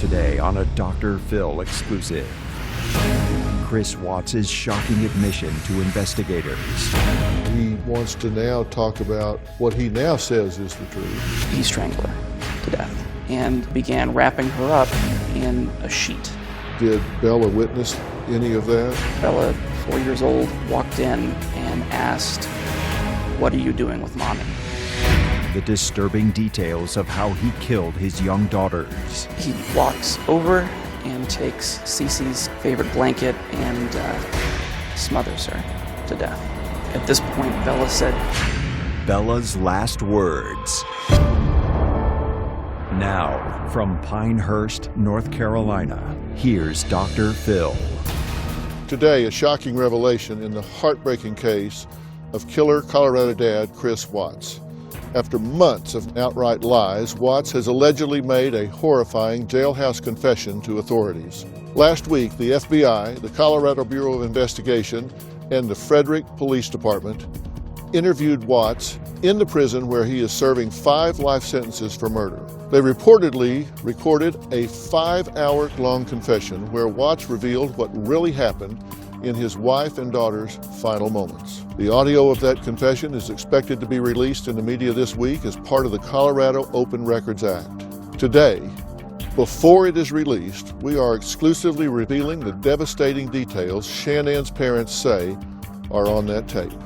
today on a Dr. Phil exclusive. Chris Watts' shocking admission to investigators. He wants to now talk about what he now says is the truth. He strangled her to death and began wrapping her up in a sheet. Did Bella witness any of that? Bella, 4 years old, walked in and asked, "What are you doing with Mommy?" The disturbing details of how he killed his young daughters. He walks over and takes Cece's favorite blanket and smothers her to death. At this point, Bella said, Bella's last words. Now, from Pinehurst, North Carolina, here's Dr. Phil. Today, a shocking revelation in the heartbreaking case of killer Colorado dad Chris Watts. After months of outright lies, Watts has allegedly made a horrifying jailhouse confession to authorities. Last week, the FBI, the Colorado Bureau of Investigation, and the Frederick Police Department interviewed Watts in the prison where he is serving 5 life sentences for murder. They reportedly recorded a 5-hour-long confession where Watts revealed what really happened in his wife and daughter's final moments. The audio of that confession is expected to be released in the media this week as part of the Colorado Open Records Act. Today, before it is released, we are exclusively revealing the devastating details Shannon's parents say are on that tape.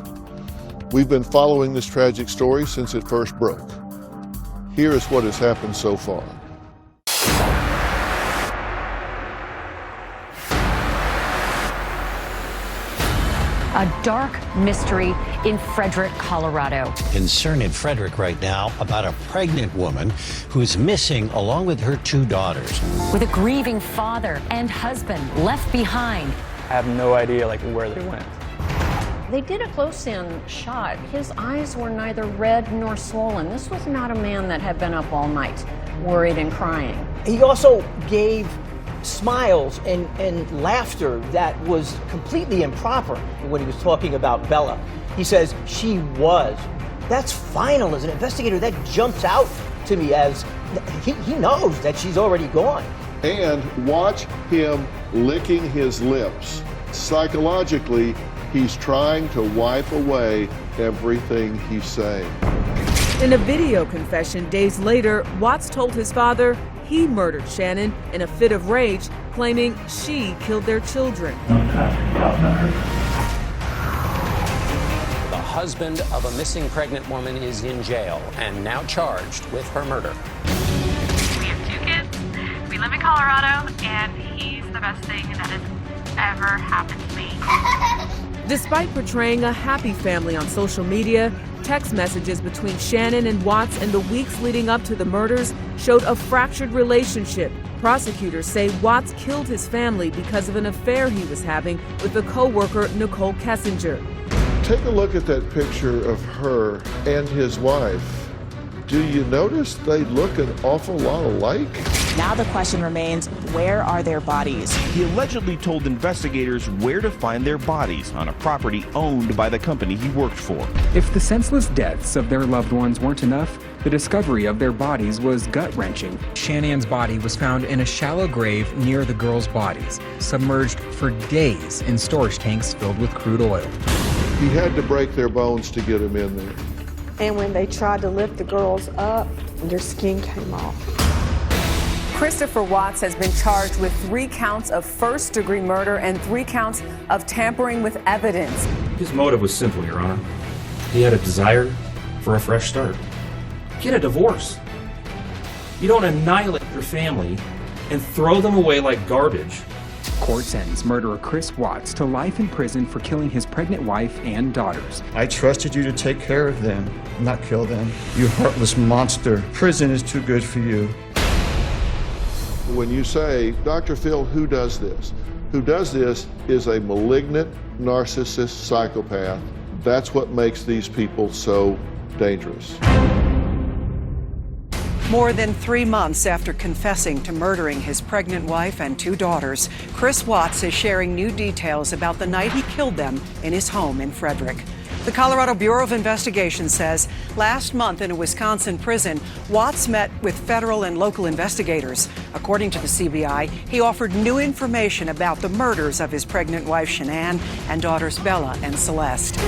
We've been following this tragic story since it first broke. Here is what has happened so far. A dark mystery in Frederick, Colorado. Concern in Frederick right now about a pregnant woman who's missing along with her 2 daughters. With a grieving father and husband left behind. I have no idea where they went. They did a close-in shot. His eyes were neither red nor swollen. This was not a man that had been up all night, worried and crying. He also gave smiles and laughter that was completely improper when he was talking about Bella. He says, she was. That's final. As an investigator, that jumps out to me as he knows that she's already gone. And watch him licking his lips. Psychologically, he's trying to wipe away everything he's saying. In a video confession days later, Watts told his father he murdered Shannon in a fit of rage, claiming she killed their children. The husband of a missing pregnant woman is in jail and now charged with her murder. We have 2 kids, we live in Colorado, and he's the best thing that has ever happened to me. Despite portraying a happy family on social media, text messages between Shannon and Watts in the weeks leading up to the murders showed a fractured relationship. Prosecutors say Watts killed his family because of an affair he was having with a co-worker, Nicole Kessinger. Take a look at that picture of her and his wife. Do you notice they look an awful lot alike? Now the question remains, where are their bodies? He allegedly told investigators where to find their bodies on a property owned by the company he worked for. If the senseless deaths of their loved ones weren't enough, the discovery of their bodies was gut-wrenching. Shannon's body was found in a shallow grave near the girls' bodies, submerged for days in storage tanks filled with crude oil. He had to break their bones to get them in there. And when they tried to lift the girls up, their skin came off. Christopher Watts has been charged with 3 counts of first-degree murder and 3 counts of tampering with evidence. His motive was simple, Your Honor. He had a desire for a fresh start. Get a divorce. You don't annihilate your family and throw them away like garbage. Court sentenced murderer Chris Watts to life in prison for killing his pregnant wife and daughters. I trusted you to take care of them, not kill them. You heartless monster. Prison is too good for you. When you say, Dr. Phil, who does this? Who does this is a malignant, narcissist psychopath. That's what makes these people so dangerous. More than 3 months after confessing to murdering his pregnant wife and 2 daughters, Chris Watts is sharing new details about the night he killed them in his home in Frederick. The Colorado Bureau of Investigation says last month in a Wisconsin prison, Watts met with federal and local investigators. According to the CBI, he offered new information about the murders of his pregnant wife, Shanann, and daughters Bella and Celeste.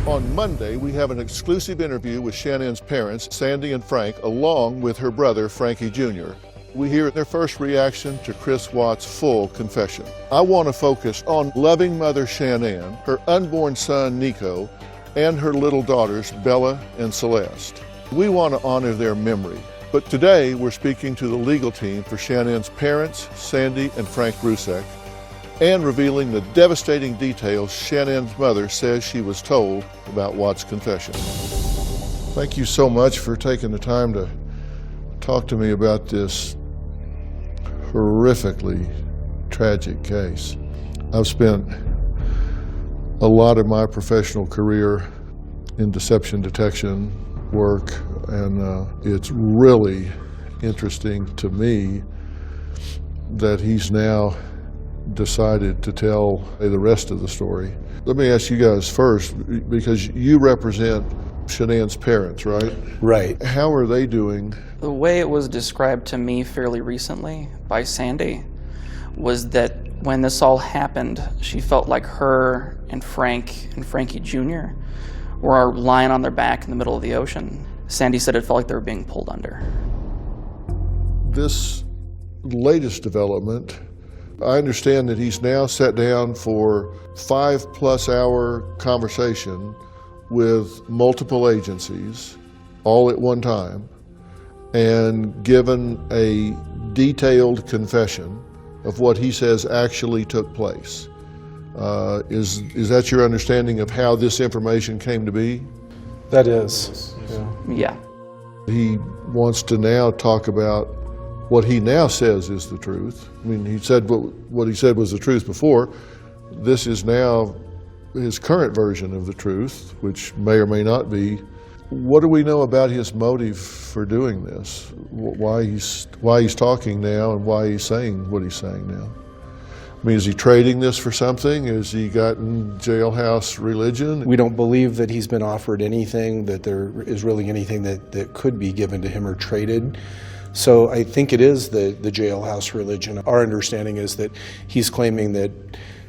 On Monday, we have an exclusive interview with Shanann's parents, Sandy and Frank, along with her brother, Frankie Jr. We hear their first reaction to Chris Watts' full confession. I want to focus on loving mother Shanann, her unborn son Nico, and her little daughters Bella and Celeste. We want to honor their memory, but today we're speaking to the legal team for Shanann's parents, Sandy and Frank Rusek, and revealing the devastating details Shannann's mother says she was told about Watts' confession. Thank you so much for taking the time to talk to me about this horrifically tragic case. I've spent a lot of my professional career in deception detection work, and it's really interesting to me that he's now decided to tell the rest of the story. Let me ask you guys first, because you represent Shanann's parents, right? Right. How are they doing? The way it was described to me fairly recently by Sandy was that when this all happened, she felt like her and Frank and Frankie Jr. were lying on their back in the middle of the ocean. Sandy said it felt like they were being pulled under. This latest development, I understand that he's now sat down for 5+ hour conversation with multiple agencies, all at one time, and given a detailed confession of what he says actually took place. Is that your understanding of how this information came to be? That is. Yeah. He wants to now talk about what he now says is the truth. I mean, he said what he said was the truth before. This is now his current version of the truth, which may or may not be. What do we know about his motive for doing this? Why he's talking now and why he's saying what he's saying now? I mean, is he trading this for something? Has he gotten jailhouse religion? We don't believe that he's been offered anything, that there is really anything that could be given to him or traded. So I think it is the jailhouse religion. Our understanding is that he's claiming that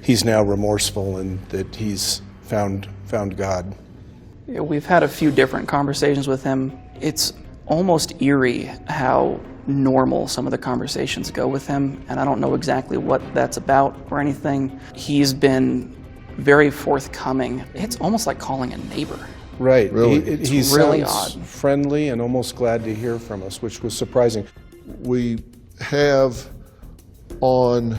he's now remorseful and that he's found God. Yeah, we've had a few different conversations with him. It's almost eerie how normal some of the conversations go with him, and I don't know exactly what that's about or anything. He's been very forthcoming. It's almost like calling a neighbor. Right. Really? He really sounds odd. friendly and almost glad to hear from us, which was surprising. We have on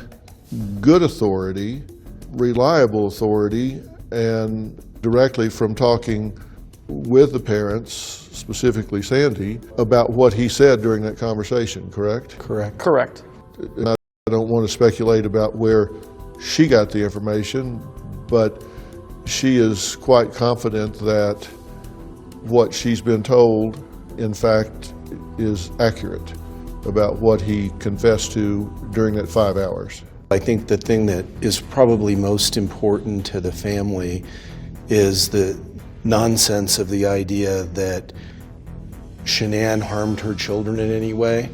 good authority, reliable authority, and directly from talking with the parents, specifically Sandy, about what he said during that conversation, correct? Correct. Correct. And I don't want to speculate about where she got the information, but she is quite confident that what she's been told, in fact, is accurate about what he confessed to during that 5 hours. I think the thing that is probably most important to the family is the nonsense of the idea that Shanann harmed her children in any way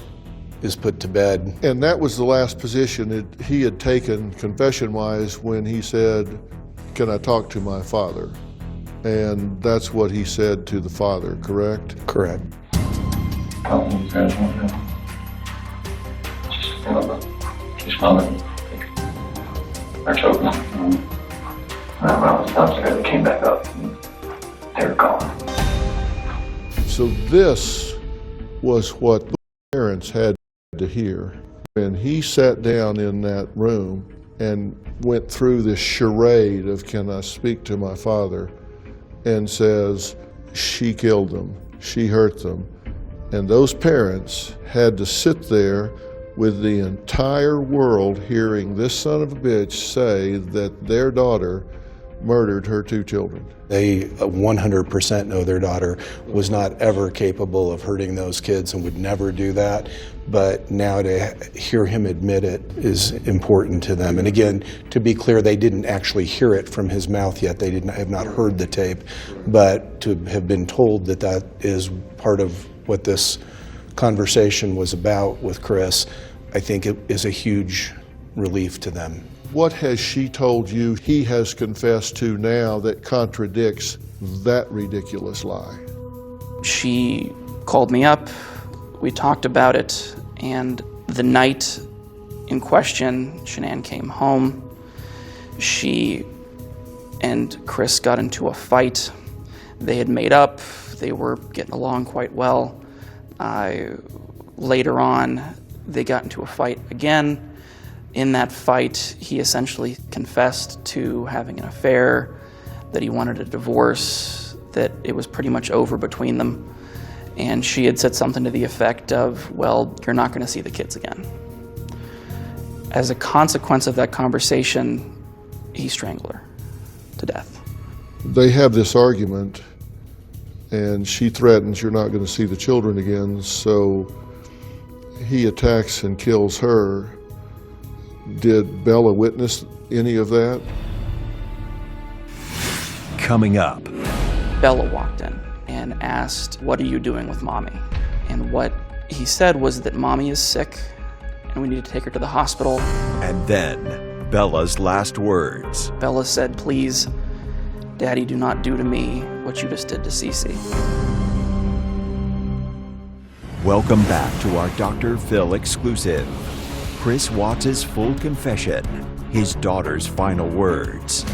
is put to bed. And that was the last position that he had taken confession-wise when he said, "Can I talk to my father?" And that's what he said to the father, correct? Correct. How you guys want to know? She's coming. I choked them. I was downstairs, they came back up, and they were gone. So this was what the parents had to hear. And he sat down in that room and went through this charade of, "Can I speak to my father?" and says, "She killed them, she hurt them." And those parents had to sit there with the entire world hearing this son of a bitch say that their daughter murdered her 2 children. They 100% know their daughter was not ever capable of hurting those kids and would never do that. But now to hear him admit it is important to them. And again, to be clear, they didn't actually hear it from his mouth yet. They have not heard the tape. But to have been told that that is part of what this conversation was about with Chris, I think it is a huge relief to them. What has she told you he has confessed to now that contradicts that ridiculous lie? She called me up, we talked about it, and the night in question, Shanann came home. She and Chris got into a fight. They had made up, they were getting along quite well. Later on, they got into a fight again. In that fight, he essentially confessed to having an affair, that he wanted a divorce, that it was pretty much over between them. And she had said something to the effect of, well, you're not going to see the kids again. As a consequence of that conversation, he strangled her to death. They have this argument, and she threatens you're not going to see the children again, so he attacks and kills her. Did Bella witness any of that? Coming up. Bella walked in and asked, what are you doing with Mommy? And what he said was that Mommy is sick and we need to take her to the hospital. And then Bella's last words. Bella said, please, Daddy, do not do to me what you just did to Cece. Welcome back to our Dr. Phil exclusive. Chris Watts' full confession, his daughter's final words.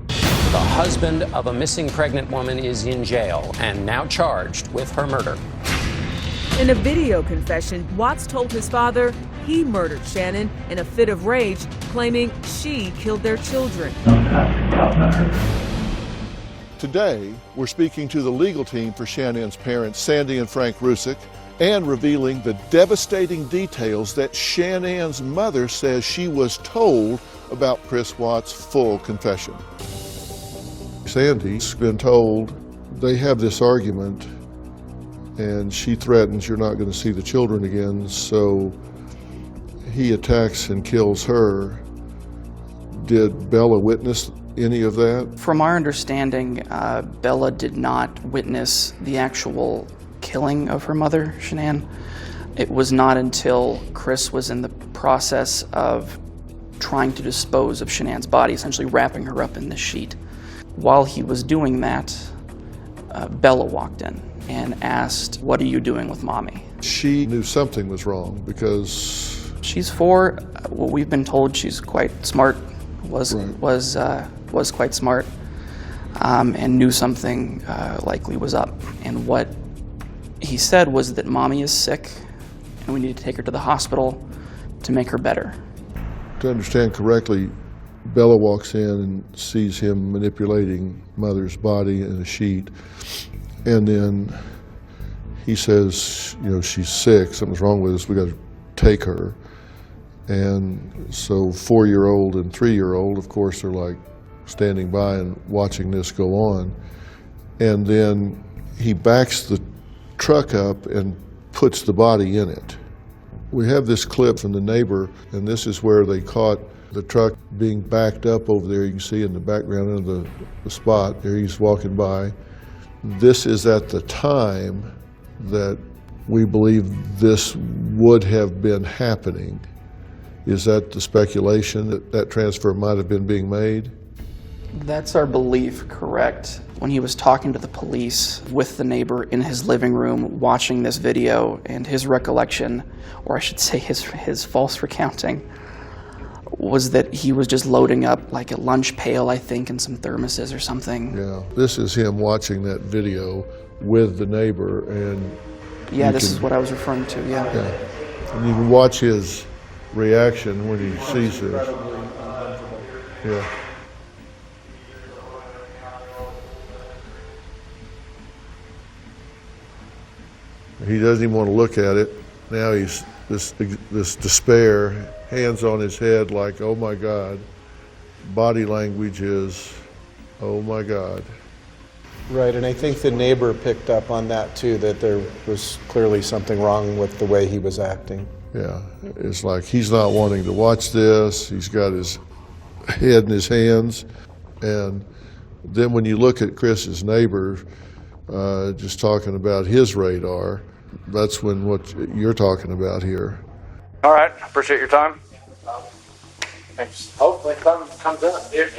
The husband of a missing pregnant woman is in jail and now charged with her murder. In a video confession, Watts told his father he murdered Shanann in a fit of rage, claiming she killed their children. Today, we're speaking to the legal team for Shanann's parents, Sandy and Frank Rusick, and revealing the devastating details that Shanann's mother says she was told about Chris Watts' full confession. Sandy's been told they have this argument, and she threatens you're not going to see the children again, so he attacks and kills her. Did Bella witness any of that? From our understanding, Bella did not witness the actual killing of her mother, Shanann. It was not until Chris was in the process of trying to dispose of Shanann's body, essentially wrapping her up in this sheet. While he was doing that, Bella walked in and asked, what are you doing with Mommy? She knew something was wrong because... She's 4. Well, we've been told she's quite smart, was quite smart, and knew something likely was up. And what he said was that Mommy is sick and we need to take her to the hospital to make her better. To understand correctly, Bella walks in and sees him manipulating Mother's body in a sheet, and then he says, you know, she's sick, something's wrong with us, we got to take her. And so 4-year-old and 3-year-old, of course, are like standing by and watching this go on. And then he backs the truck up and puts the body in it. We have this clip from the neighbor, and this is where they caught the truck being backed up over there. You can see in the background of the spot there, he's walking by. This is at the time that we believe this would have been happening. Is that the speculation that that transfer might have been being made? That's our belief, correct. When he was talking to the police with the neighbor in his living room watching this video, and his recollection, or I should say his false recounting, was that he was just loading up like a lunch pail, I think, and some thermoses or something. Yeah, this is him watching that video with the neighbor, and yeah, this is what I was referring to, yeah. And you can watch his reaction when he sees this. Yeah. He doesn't even want to look at it. Now he's this despair, hands on his head like, oh my God, body language is, oh my God. Right, and I think the neighbor picked up on that too, that there was clearly something wrong with the way he was acting. Yeah, it's like he's not wanting to watch this. He's got his head in his hands. And then when you look at Chris's neighbor, just talking about his radar, that's when what you're talking about here. All right, appreciate your time. Thanks. Hopefully it comes up. Here.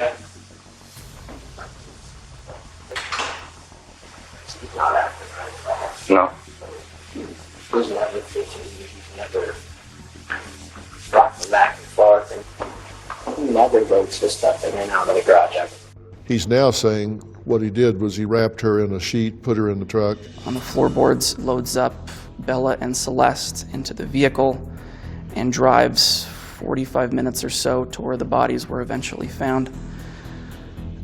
Not active, right? No. He's never fishing. He's never rocking back and forth. And he never rotates his stuff in and out of the garage. He's now saying what he did was he wrapped her in a sheet, put her in the truck. On the floorboards, loads up Bella and Celeste into the vehicle and drives 45 minutes or so to where the bodies were eventually found.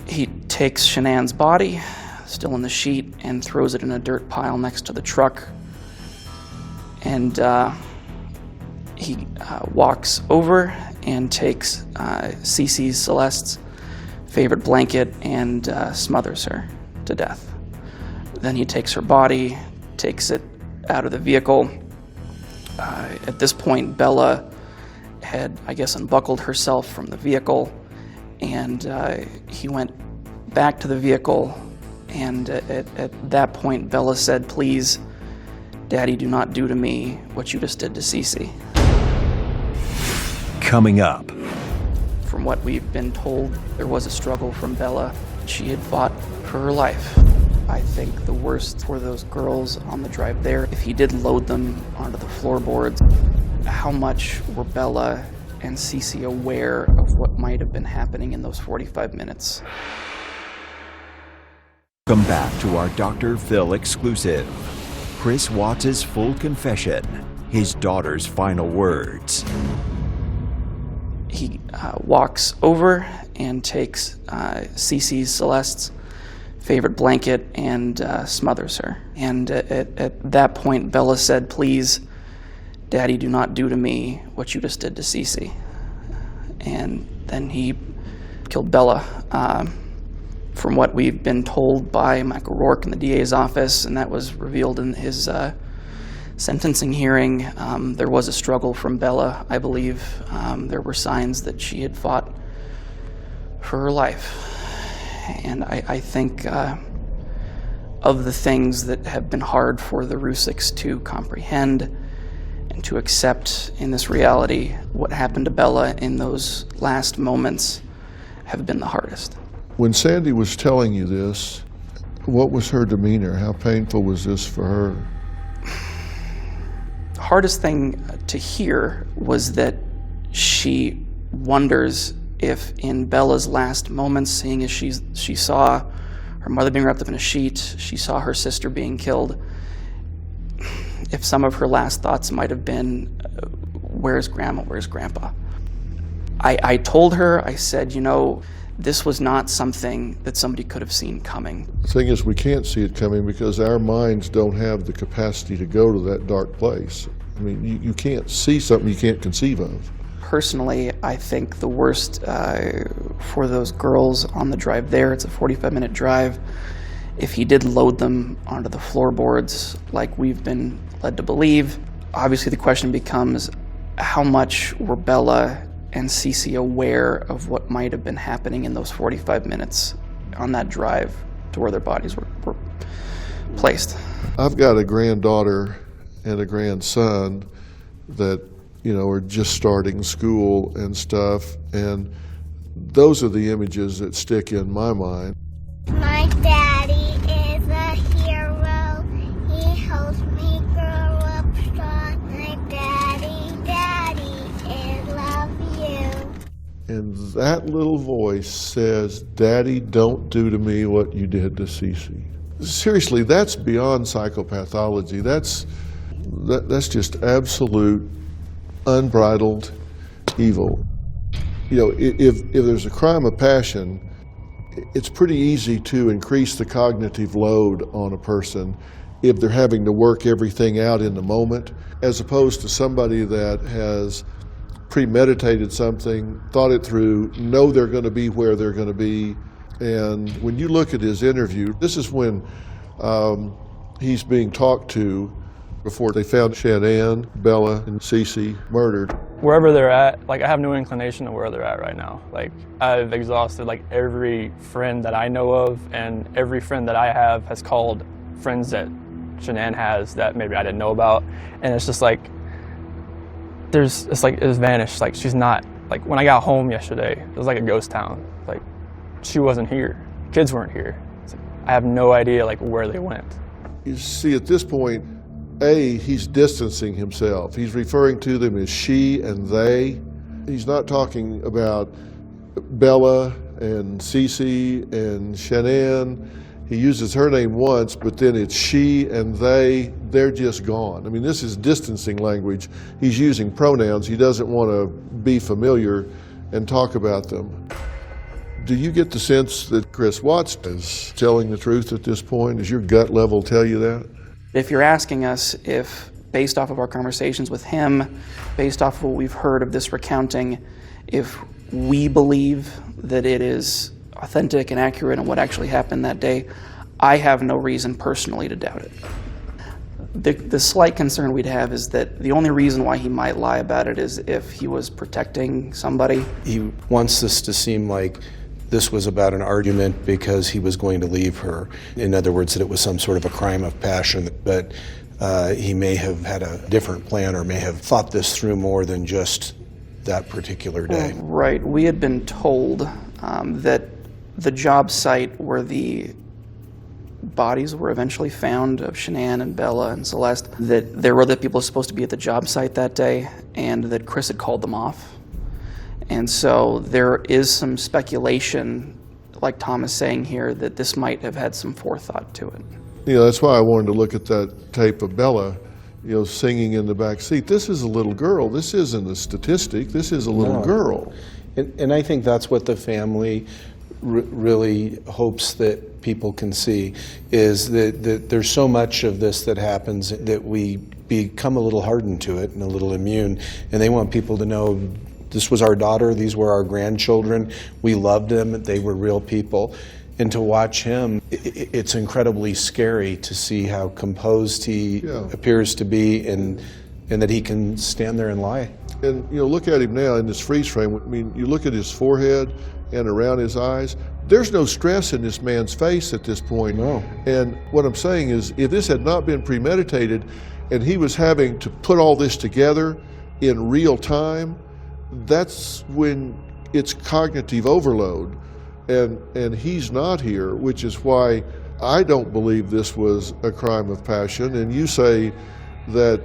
He takes Shanann's body, still in the sheet, and throws it in a dirt pile next to the truck. And he walks over and takes Cece's, Celeste's, favorite blanket and smothers her to death. Then he takes her body, takes it out of the vehicle. At this point, Bella had, I guess, unbuckled herself from the vehicle, and he went back to the vehicle, and at that point, Bella said, "Please, Daddy, do not do to me what you just did to Cece." Coming up. From what we've been told, there was a struggle from Bella. She had fought for her life. I think the worst for those girls on the drive there, if he did load them onto the floorboards, how much were Bella and Cece aware of what might have been happening in those 45 minutes? Welcome back to our Dr. Phil exclusive. Chris Watts' full confession, his daughter's final words. He walks over and takes Cece's, Celeste's, favorite blanket and smothers her. And at that point, Bella said, "Please, Daddy, do not do to me what you just did to Cece." And then he killed Bella. From what we've been told by Michael Rourke in the DA's office, and that was revealed in his sentencing hearing, there was a struggle from Bella, I believe. There were signs that she had fought for her life. And I think of the things that have been hard for the Rusiks to comprehend and to accept in this reality, what happened to Bella in those last moments have been the hardest. When Sandy was telling you this, what was her demeanor? How painful was this for her? The hardest thing to hear was that she wonders if in Bella's last moments, seeing as she saw her mother being wrapped up in a sheet, she saw her sister being killed, if some of her last thoughts might have been, where's Grandma, where's Grandpa? I told her, I said, you know, this was not something that somebody could have seen coming. The thing is, we can't see it coming because our minds don't have the capacity to go to that dark place. I mean, you can't see something you can't conceive of. Personally, I think the worst for those girls on the drive there, it's a 45-minute drive, if he did load them onto the floorboards like we've been led to believe, obviously the question becomes, how much were Bella and Cece aware of what might have been happening in those 45 minutes on that drive to where their bodies were placed? I've got a granddaughter and a grandson that, you know, are just starting school and stuff, and those are the images that stick in my mind. My daddy is a hero. He helps me grow up strong. My daddy, I love you. And that little voice says, "Daddy, don't do to me what you did to Cece." Seriously, that's beyond psychopathology. That's just absolute, unbridled evil. You know, if there's a crime of passion, it's pretty easy to increase the cognitive load on a person if they're having to work everything out in the moment, as opposed to somebody that has premeditated something, thought it through, know they're going to be where they're going to be. And when you look at his interview, this is when he's being talked to before they found Shanann, Bella, and Cece murdered. Wherever they're at, like, I have no inclination of where they're at right now. Like, I've exhausted like every friend that I know of, and every friend that I have has called friends that Shanann has that maybe I didn't know about, and it's just like it's vanished. Like, she's not, like, when I got home yesterday, it was like a ghost town. Like, she wasn't here. Kids weren't here. Like, I have no idea like where they went. You see, at this point, he's distancing himself. He's referring to them as she and they. He's not talking about Bella and Cece and Shanann. He uses her name once, but then it's she and they. They're just gone. I mean, this is distancing language. He's using pronouns. He doesn't want to be familiar and talk about them. Do you get the sense that Chris Watts is telling the truth at this point? Does your gut level tell you that? If you're asking us if, based off of our conversations with him, based off of what we've heard of this recounting, if we believe that it is authentic and accurate on what actually happened that day, I have no reason personally to doubt it. The slight concern we'd have is that the only reason why he might lie about it is if he was protecting somebody. He wants this to seem like this was about an argument because he was going to leave her. In other words, that it was some sort of a crime of passion, but he may have had a different plan or may have thought this through more than just that particular day. Right. We had been told that the job site where the bodies were eventually found of Shanann and Bella and Celeste, that there were other people supposed to be at the job site that day and that Chris had called them off. And so there is some speculation, like Tom is saying here, that this might have had some forethought to it. You know, that's why I wanted to look at that tape of Bella, you know, singing in the back seat. This is a little girl. This isn't a statistic. This is a little girl. And I think that's what the family really hopes that people can see, is that there's so much of this that happens that we become a little hardened to it and a little immune, and they want people to know this was our daughter, these were our grandchildren, we loved them, they were real people. And to watch him, it's incredibly scary to see how composed he appears to be, and that he can stand there and lie. And you know, look at him now in this freeze frame. I mean, you look at his forehead and around his eyes. There's no stress in this man's face at this point. No. And what I'm saying is, if this had not been premeditated and he was having to put all this together in real time, that's when it's cognitive overload. And he's not here, which is why I don't believe this was a crime of passion. And you say that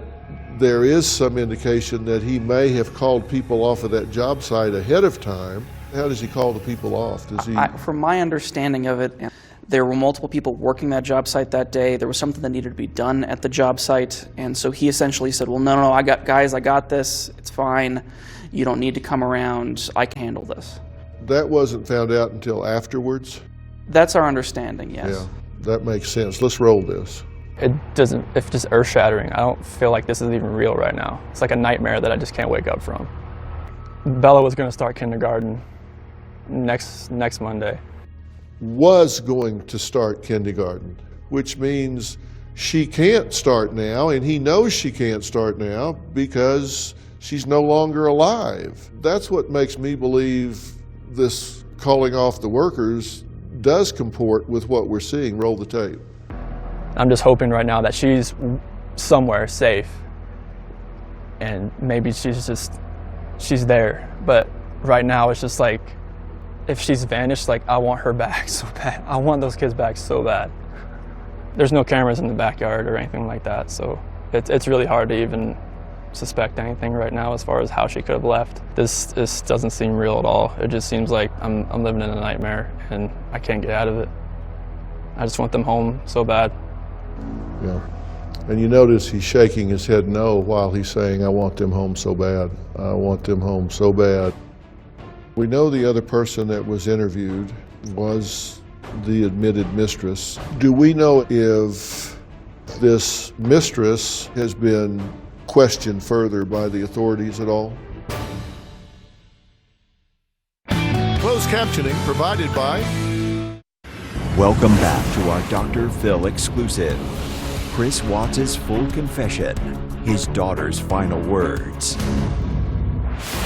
there is some indication that he may have called people off of that job site ahead of time. How does he call the people off? Does he? From my understanding of it, there were multiple people working that job site that day. There was something that needed to be done at the job site. And so he essentially said, well, no, I got this. It's fine. You don't need to come around. I can handle this. That wasn't found out until afterwards? That's our understanding, yes. Yeah, that makes sense. Let's roll this. It's just earth-shattering. I don't feel like this is even real right now. It's like a nightmare that I just can't wake up from. Bella was going to start kindergarten next Monday. Was going to start kindergarten, which means she can't start now, and he knows she can't start now because she's no longer alive. That's what makes me believe this calling off the workers does comport with what we're seeing. Roll the tape. I'm just hoping right now that she's somewhere safe, and maybe she's there. But right now it's just like, if she's vanished, like, I want her back so bad. I want those kids back so bad. There's no cameras in the backyard or anything like that, so it's really hard to even suspect anything right now as far as how she could have left. This doesn't seem real at all. It just seems like I'm living in a nightmare and I can't get out of it. I just want them home so bad. Yeah. And you notice he's shaking his head no while he's saying, I want them home so bad. I want them home so bad. We know the other person that was interviewed was the admitted mistress. Do we know if this mistress has been questioned further by the authorities at all? Closed captioning provided by... Welcome back to our Dr. Phil exclusive. Chris Watts' full confession, his daughter's final words.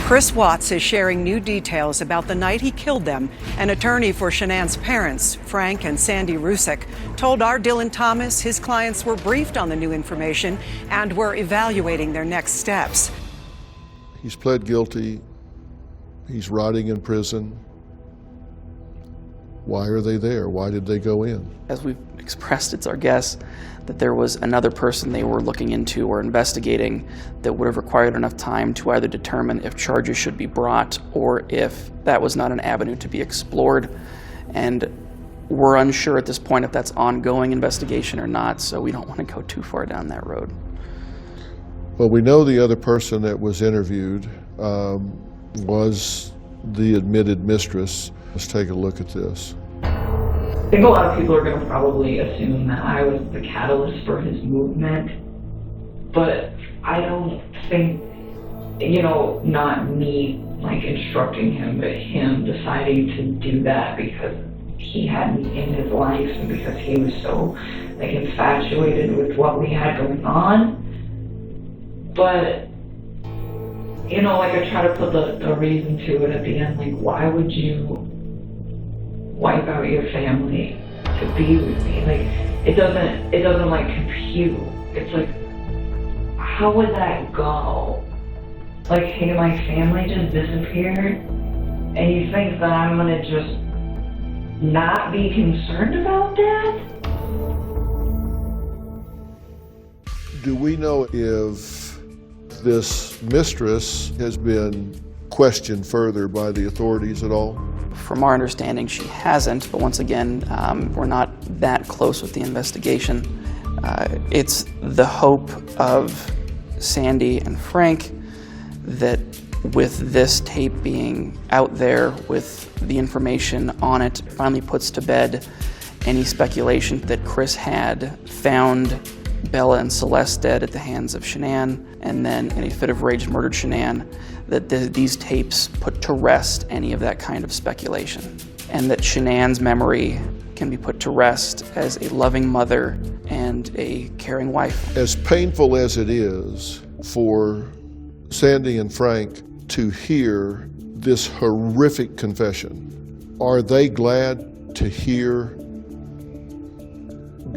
Chris Watts is sharing new details about the night he killed them. An attorney for Shanann's parents, Frank and Sandy Rusick, told our Dylan Thomas his clients were briefed on the new information and were evaluating their next steps. He's pled guilty. He's rotting in prison. Why are they there? Why did they go in? As we've expressed, it's our guess that there was another person they were looking into or investigating that would have required enough time to either determine if charges should be brought or if that was not an avenue to be explored. And we're unsure at this point if that's ongoing investigation or not, so we don't want to go too far down that road. Well, we know the other person that was interviewed was the admitted mistress. Let's take a look at this. I think a lot of people are going to probably assume that I was the catalyst for his movement, but I don't think, not me like instructing him, but him deciding to do that because he had me in his life and because he was so infatuated with what we had going on. But I try to put the reason to it at the end, why would you wipe out your family to be with me? It doesn't compute. It's how would that go? Hey, my family just disappeared, and you think that I'm gonna just not be concerned about that? Do we know if this mistress has been questioned further by the authorities at all? From our understanding, she hasn't, but once again, we're not that close with the investigation. It's the hope of Sandy and Frank that with this tape being out there, with the information on it, finally puts to bed any speculation that Chris had found Bella and Celeste dead at the hands of Shanann, and then in a fit of rage murdered Shanann, that these tapes put to rest any of that kind of speculation, and that Shanann's memory can be put to rest as a loving mother and a caring wife. As painful as it is for Sandy and Frank to hear this horrific confession, are they glad to hear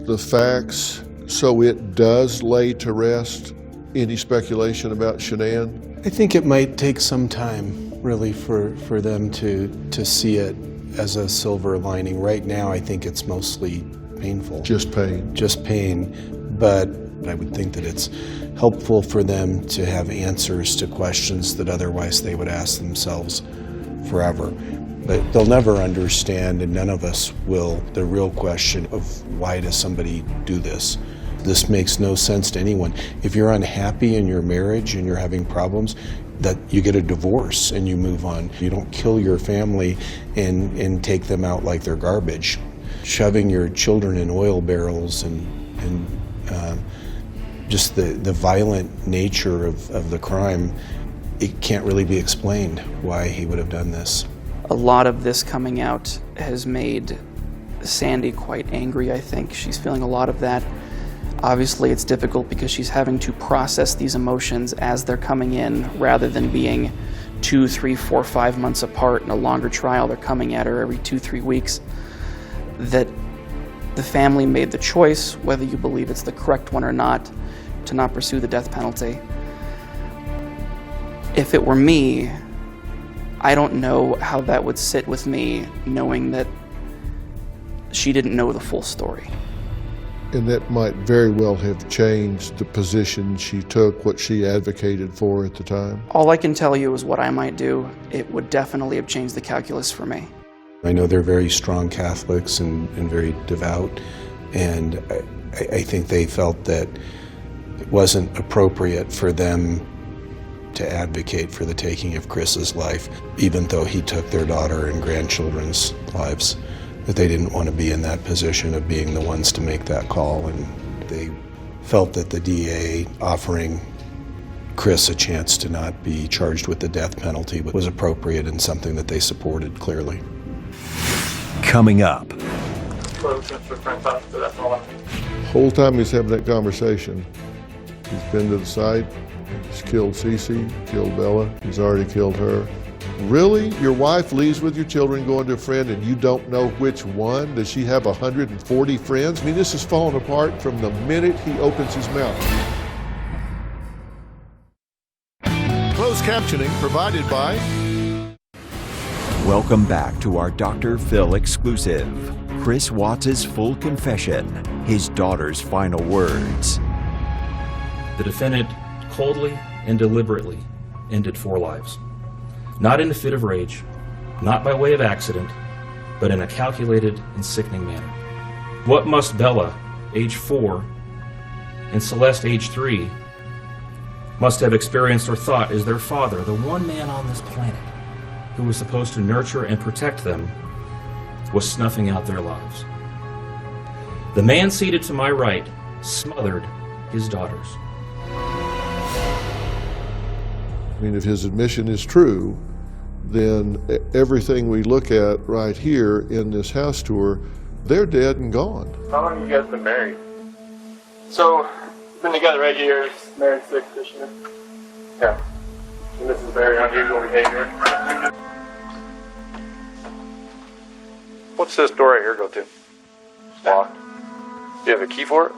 the facts so it does lay to rest any speculation about Shanann? I think it might take some time, really, for them to see it as a silver lining. Right now, I think it's mostly painful. Just pain. Just pain. But I would think that it's helpful for them to have answers to questions that otherwise they would ask themselves forever. But they'll never understand, and none of us will, the real question of why does somebody do this? This makes no sense to anyone. If you're unhappy in your marriage and you're having problems, that you get a divorce and you move on. You don't kill your family and take them out like they're garbage. Shoving your children in oil barrels and just the violent nature of the crime, it can't really be explained why he would have done this. A lot of this coming out has made Sandy quite angry, I think. She's feeling a lot of that. Obviously, it's difficult because she's having to process these emotions as they're coming in rather than being 2, 3, 4, 5 months apart in a longer trial. They're coming at her every 2-3 weeks. That the family made the choice, whether you believe it's the correct one or not, to not pursue the death penalty. If it were me, I don't know how that would sit with me, knowing that she didn't know the full story. And that might very well have changed the position she took, what she advocated for at the time. All I can tell you is what I might do. It would definitely have changed the calculus for me. I know they're very strong Catholics and very devout, and I think they felt that it wasn't appropriate for them to advocate for the taking of Chris's life, even though he took their daughter and grandchildren's lives. That they didn't want to be in that position of being the ones to make that call, and they felt that the DA offering Chris a chance to not be charged with the death penalty was appropriate and something that they supported clearly. Coming up. Whole time he's having that conversation, he's been to the site, he's killed Cece, killed Bella, he's already killed her. Really? Your wife leaves with your children going to a friend and you don't know which one? Does she have 140 friends? I mean, this is falling apart from the minute he opens his mouth. Closed captioning provided by... Welcome back to our Dr. Phil exclusive. Chris Watts' full confession, his daughter's final words. The defendant coldly and deliberately ended 4 lives. Not in a fit of rage, not by way of accident, but in a calculated and sickening manner. What must Bella, age 4, and Celeste, age 3, must have experienced or thought as their father, the one man on this planet who was supposed to nurture and protect them, was snuffing out their lives. The man seated to my right smothered his daughters. I mean, if his admission is true, then everything we look at right here in this house tour, they're dead and gone. How long have you guys been married? So, been together 8 years, married 6 this year. Yeah. And this is very unusual behavior. What's this door right here go to? Locked. Do you have a key for it?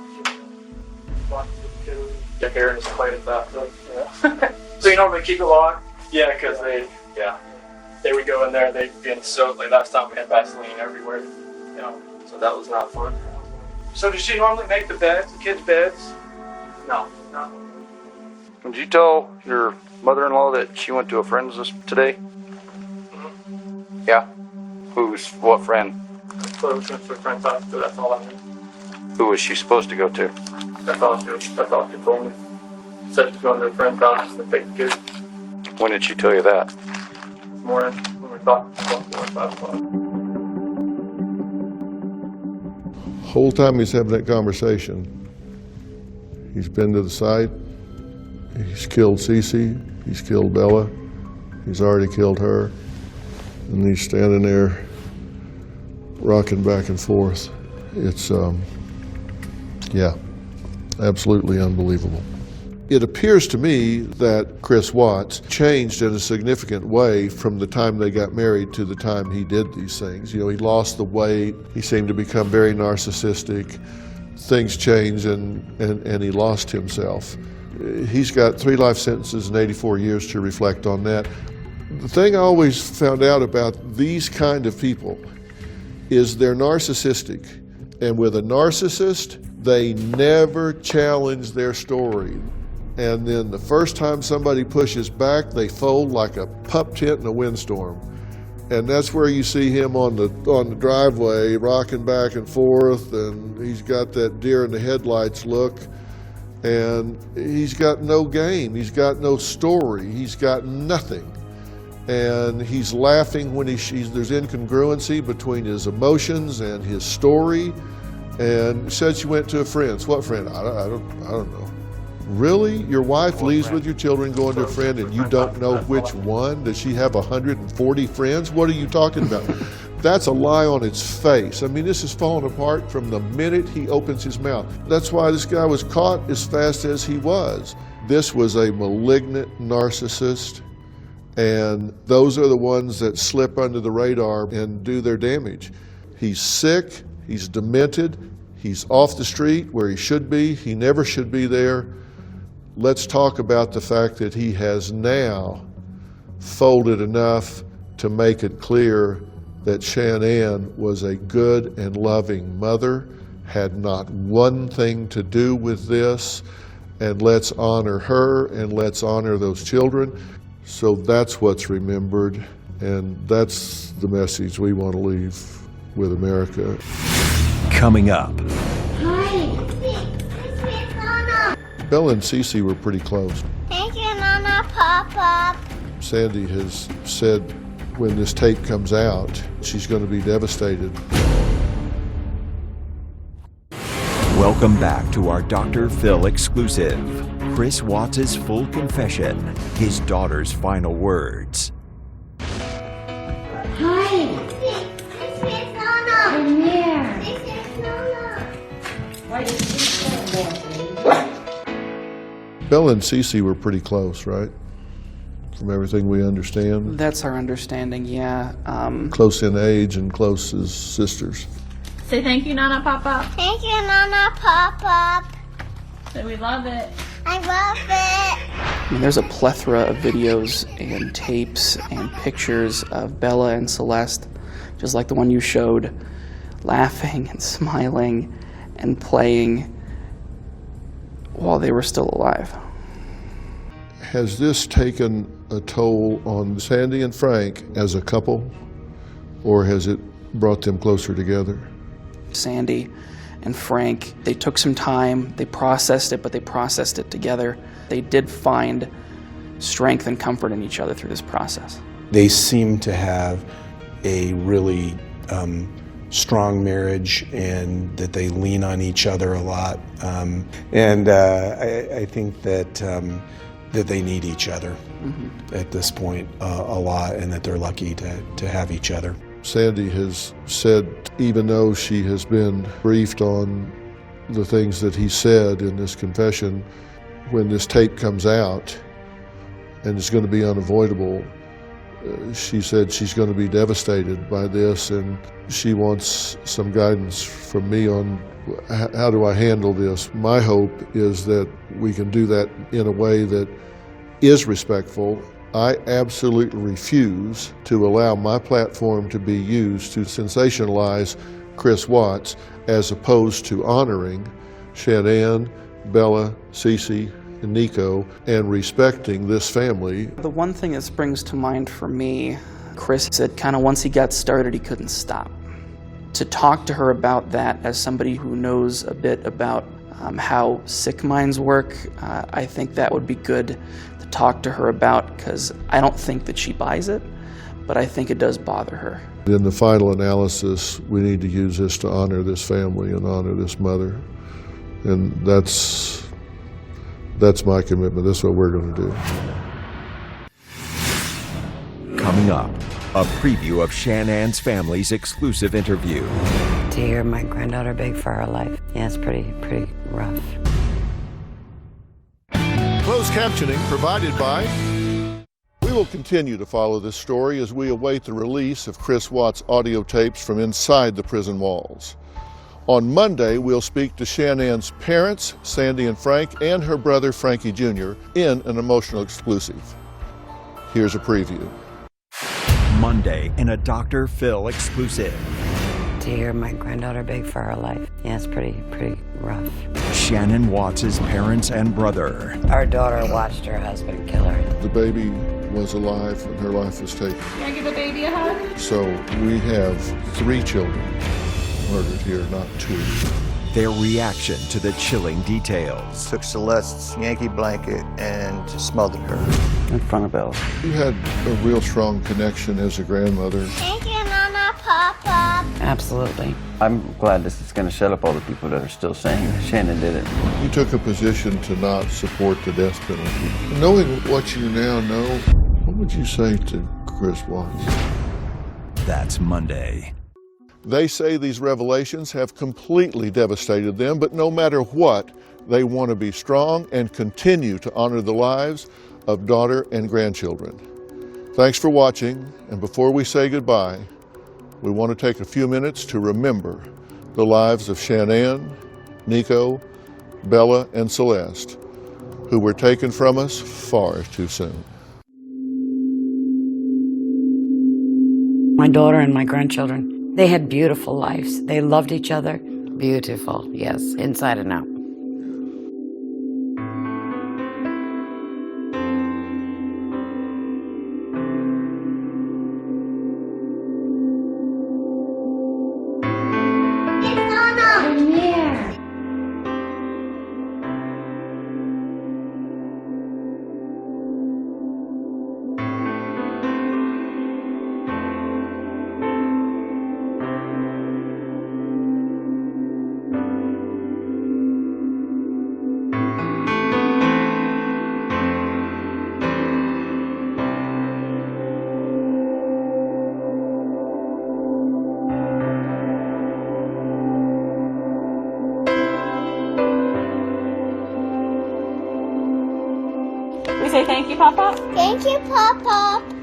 Get hair and just clean it up. Yeah. So you normally keep it locked? Yeah, because they would go in there, they'd be in soap. Like last time we had Vaseline everywhere. You know, so that was not fun. So does she normally make the beds, the kids' beds? No. Did you tell your mother-in-law that she went to a friend's today? Mm-hmm. Yeah. What friend? Close to a friend's house, so that's all I knew. Who was she supposed to go to? That's all she told me. Said she's going to a friend's house to take the kids. When did she tell you that? This morning, when we talked, 4 or 5 o'clock. Whole time he's having that conversation, he's been to the site, he's killed Cece, he's killed Bella, he's already killed her, and he's standing there rocking back and forth. It's, yeah, absolutely unbelievable. It appears to me that Chris Watts changed in a significant way from the time they got married to the time he did these things. You know, he lost the weight, he seemed to become very narcissistic, things changed and he lost himself. He's got 3 life sentences and 84 years to reflect on that. The thing I always found out about these kind of people is they're narcissistic. And with a narcissist, they never challenge their story. And then the first time somebody pushes back, they fold like a pup tent in a windstorm. And that's where you see him on the driveway rocking back and forth, and he's got that deer in the headlights look. And he's got no game, he's got no story, he's got nothing. And he's laughing when there's incongruency between his emotions and his story. And said she went to a friend's. What friend? I don't know. Really? Your wife leaves with your children going to a friend and you don't know which one? Does she have 140 friends? What are you talking about? That's a lie on its face. I mean, this is falling apart from the minute he opens his mouth. That's why this guy was caught as fast as he was. This was a malignant narcissist, and those are the ones that slip under the radar and do their damage. He's sick, he's demented, he's off the street where he should be, he never should be there. Let's talk about the fact that he has now folded enough to make it clear that Shanann was a good and loving mother, had not one thing to do with this, and let's honor her and let's honor those children. So that's what's remembered, and that's the message we want to leave with America. Coming up. Bella and Cece were pretty close. Thank you, Nana, Papa. Sandy has said when this tape comes out, she's going to be devastated. Welcome back to our Dr. Phil exclusive. Chris Watts' full confession, his daughter's final words. Hi. This is Nana. I'm here. This is Nana. Why did you say that? Bella and Cece were pretty close, right? From everything we understand. That's our understanding, yeah. Close in age and close as sisters. Say thank you, Nana Papa. Thank you, Nana Papa. Say we love it. I love it. I mean, there's a plethora of videos and tapes and pictures of Bella and Celeste, just like the one you showed, laughing and smiling and playing while they were still alive. Has this taken a toll on Sandy and Frank as a couple, or has it brought them closer together? Sandy and Frank, they took some time, they processed it, but they processed it together. They did find strength and comfort in each other through this process. They seem to have a really strong marriage, and that they lean on each other a lot. I think that they need each other at this point a lot, and that they're lucky to have each other. Sandy has said, even though she has been briefed on the things that he said in this confession, when this tape comes out, and it's going to be unavoidable, she said she's going to be devastated by this, and she wants some guidance from me on how do I handle this. My hope is that we can do that in a way that is respectful. I absolutely refuse to allow my platform to be used to sensationalize Chris Watts as opposed to honoring Shanann, Bella, Cece, and Nico, and respecting this family. The one thing that springs to mind for me, Chris said kind of once he got started, he couldn't stop. To talk to her about that as somebody who knows a bit about how sick minds work, I think that would be good to talk to her about, because I don't think that she buys it, but I think it does bother her. In the final analysis, we need to use this to honor this family and honor this mother. And that's my commitment. That's what we're going to do. Coming up, a preview of Shanann's family's exclusive interview. To hear my granddaughter beg for her life, yeah, it's pretty rough. Closed captioning provided by... We will continue to follow this story as we await the release of Chris Watts' audio tapes from inside the prison walls. On Monday, we'll speak to Shanann's parents, Sandy and Frank, and her brother, Frankie Jr., in an emotional exclusive. Here's a preview. Monday in a Dr. Phil exclusive. To hear my granddaughter beg for her life, yeah, it's pretty rough. Shanann Watts' parents and brother. Our daughter watched her husband kill her. The baby was alive and her life was taken. Can I give the baby a hug? So we have 3 children murdered here, not 2. Their reaction to the chilling details. Took Celeste's Yankee blanket and smothered her in front of Bella. You had a real strong connection as a grandmother. Thank you, Nana Papa. Absolutely. I'm glad this is going to shut up all the people that are still saying that Shanann did it. You took a position to not support the death penalty. Knowing what you now know, what would you say to Chris Watts? That's Monday. They say these revelations have completely devastated them, but no matter what, they want to be strong and continue to honor the lives of daughter and grandchildren. Thanks for watching, and before we say goodbye, we want to take a few minutes to remember the lives of Shanann, Nico, Bella, and Celeste, who were taken from us far too soon. My daughter and my grandchildren, they had beautiful lives. They loved each other. Beautiful, yes, inside and out. Pop Pop? Thank you, Pop Pop.